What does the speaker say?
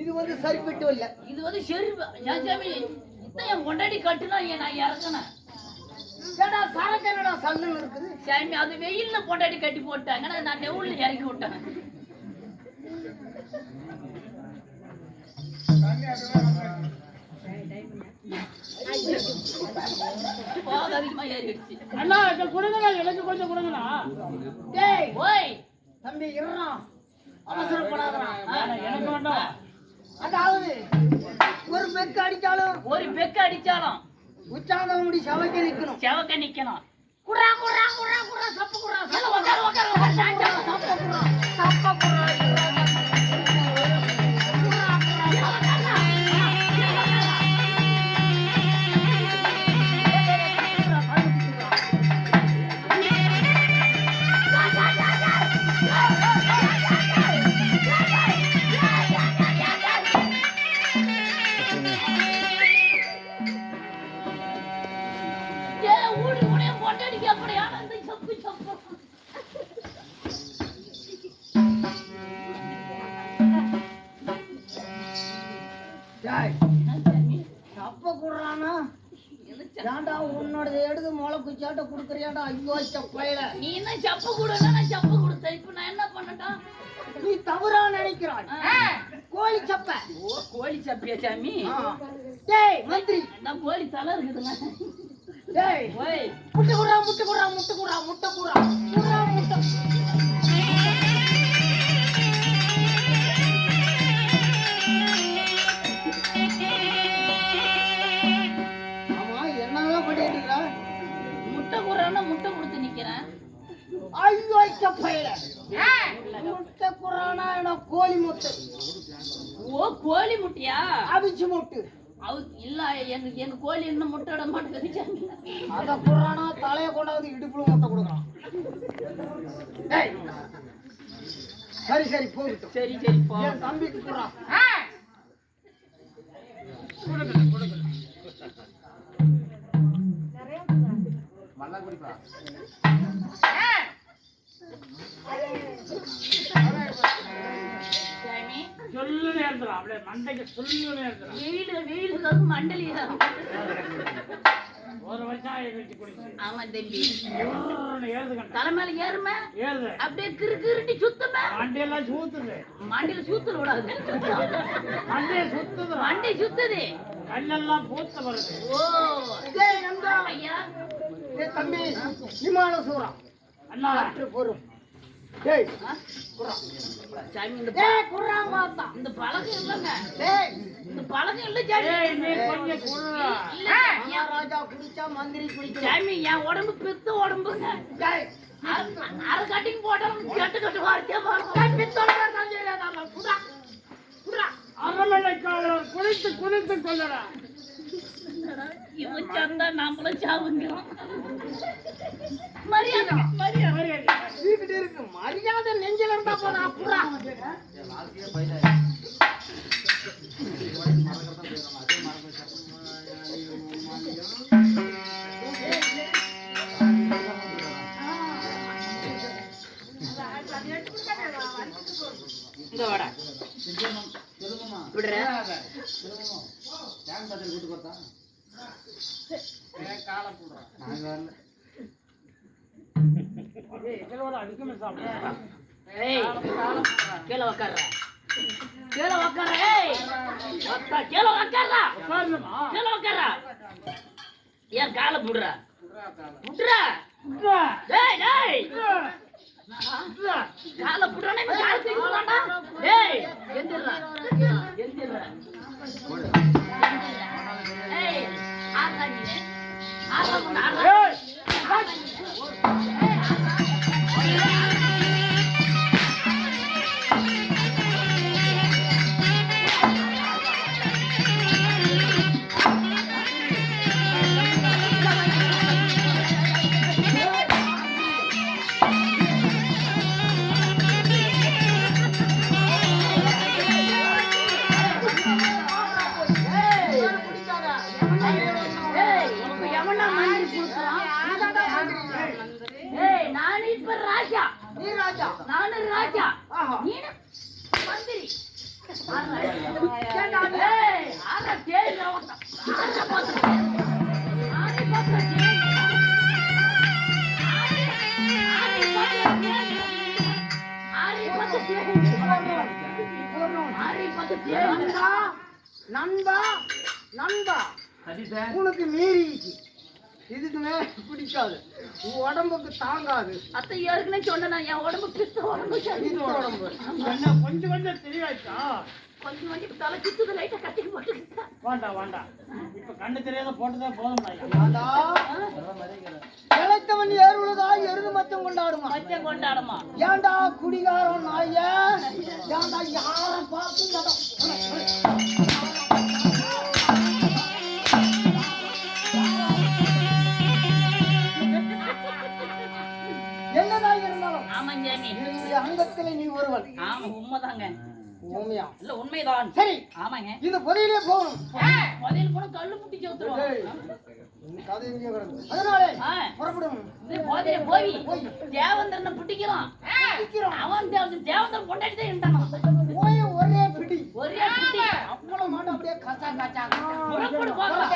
இது வந்து சரிப்பட்டு இல்ல. இது வந்து சரி சாமி என் கொண்டாடி கட்டுனா நான் இறக்கணும். ஏடா சரக்கு என்னடா சல்லுன்னு இருக்குது சாமி. அது வெயில்ல கொண்டாடி கட்டி போட்டாங்க, நான் நெவுல்ல இறக்கி விட்டேன். அதிகமா ஏறிடுச்சு. அண்ணா கொடுங்கண்ணா, எனக்கு கொஞ்சம் கொடுங்கண்ணா. டேய் ஓய் தம்பி இருறா, அவசரப்படாதடா. எனக்கு வேண்டாம். அதாவது ஒரு பெக்கு அடிச்சாலும் உச்சாதம் முடி செவக்க நிக்கணும். குறா குறா குறா குறா சப்பு குறா சொல்ல உட்கார சப்பு குறா. உன்னோட எடுத்து மொளை குச்சாட்ட குடுக்கறியாடா? ஐயோ சப்பையில நீ என்ன சப்ப கூடனா? நான் சப்ப கொடுத்தேன். இப்ப நான் என்ன பண்ணட்டா? நீ தவறா நினைக்கிறாய். கோழி சப்ப. ஓ கோழி சப்பியா சாமி? டேய் மந்திரி, நான் கோழி தலை இருக்குதுங்க. டேய் ஓய் முட்டை குறா முட்டை கொடுத்து நிக்கிறேன். ஐயோ சப்பையில முட்டை குறானா? கோழி முட்டை. ஓ கோழி முட்டையா? அவிச்சு முட்டு இல்ல. எங்க கோழி இன்னும் முட்டை இட மாட்டேங்குது. அத குறானா தலைய கொண்டாந்து இடுப்புல முட்டை கொடுக்குறான். சரி போகட்டும். சரி போ. என் தம்பிக்கு குறான். மல்லா குடிப்பா. சொல்லு நேரத்துல அப்படியே மண்டைக்கு சொல்லு நேரத்துல வெயில் மண்டலியா ஒரு வருஷம் குடிச்சு. ஆமா தம்பி தலைமையில ஏறுமே அப்படியே கிருக்கிருட்டி சுத்தமே. மண்டையெல்லாம் சூத்துது. மண்டையில சூத்துல விடாது. மண்டை சுத்துது. கண்ணெல்லாம் பூத்த வருது. ஓ ஐயா தம்பி விமான சூறா அண்ணா பொறும். டேய் குறா சாமி. இந்த பழகம் இல்லங்க. இந்த பழகம் இல்ல சாமி. நீ கொஞ்சம் குறா. இல்ல ராஜா குடிச்சா மந்திரி குடிச்சா சாமி. என் உடம்பு பெத்த உடம்புங்க. டேய் அரை கட்டிங் போட்டவன் கட்டு வார்த்தையா மாட்டா. பெத்தோட நான் குறா அரமனை காவலர் குளித்து கொள்ளடா. இவன் சந்தா நாமளும் சாவுங்கிறோம். மரியாதை இருக்கு. மரியாதை நெஞ்சில இருந்தா போதும். அப்புறா இந்த வாடா விடுற. கீழே உக்கார. ஏன் காலை புடுற? காலை புடுறானே காலை தூக்கிடலாம்டா. டேய் எந்திரா. ஏய் ஆகாதீங்க. எவனா மந்திரி கொடுக்குறான்? ராஜா. நானு ராஜா. ஆஹா. நீனு மந்திரி. கேட்டா ஏய், ஆற தேய் ரவத்த. ஆற பாத்து. ஆறி பாத்து தேய். ஆறி பாத்து தேய். ஆறி பாத்து தேய். ஆறி பாத்து தேய். நண்பா நண்பா நண்பா உனக்கு மீறிச்சு இதுக்கு மேல பிடிக்காது உன் உடம்புக்கு தாங்காது அத்தை ஏற்கனவே சொன்னேன் என் உடம்பு பித்த உடம்பு இது உடம்பு என்ன கொஞ்சம் கொஞ்சம் தெரியாச்சா? கொஞ்சம் கொஞ்சம் தலை சுத்துது லைட்டா கட்டிக்கு போட்டுக்கிட்டா வேண்டாம் வேண்டாம். இப்ப கண்ணு தெரியாத போட்டுதான் போதும். ராதா, இளைத்தவன் ஏறுவதா எருது மச்சம் கொண்டாடுமா மச்சம் கொண்டாடுமா ஏண்டா குடிகாரம் நாய ஏண்டா யார பார்த்து என்னதான் இருந்தாலும் ஆமாங்க என்னுடைய அங்கத்திலே நீ ஒருவன் ஆமா உண்மைதாங்க உண்மையா இல்ல உண்மைதான் சரி ஆமாங்க இந்த பொதியிலே போகணும் பதில் போன கல்லு முட்டி சவுத்துருவோம் டேய், இந்த கதை எங்கேயோ கிடக்கு. அதனாலே புறப்படும் போதில போய் தேவந்திரனை பிடிக்கலாம் அவன் தேவந்திரன் கொண்டாடி தான் இருந்தான் போய் ஒரே பிடி ஒரே பிடி அவ்வளவு மாட்டோம் அப்படியே கச்சா கச்சா புறப்படு பார்க்கலாம்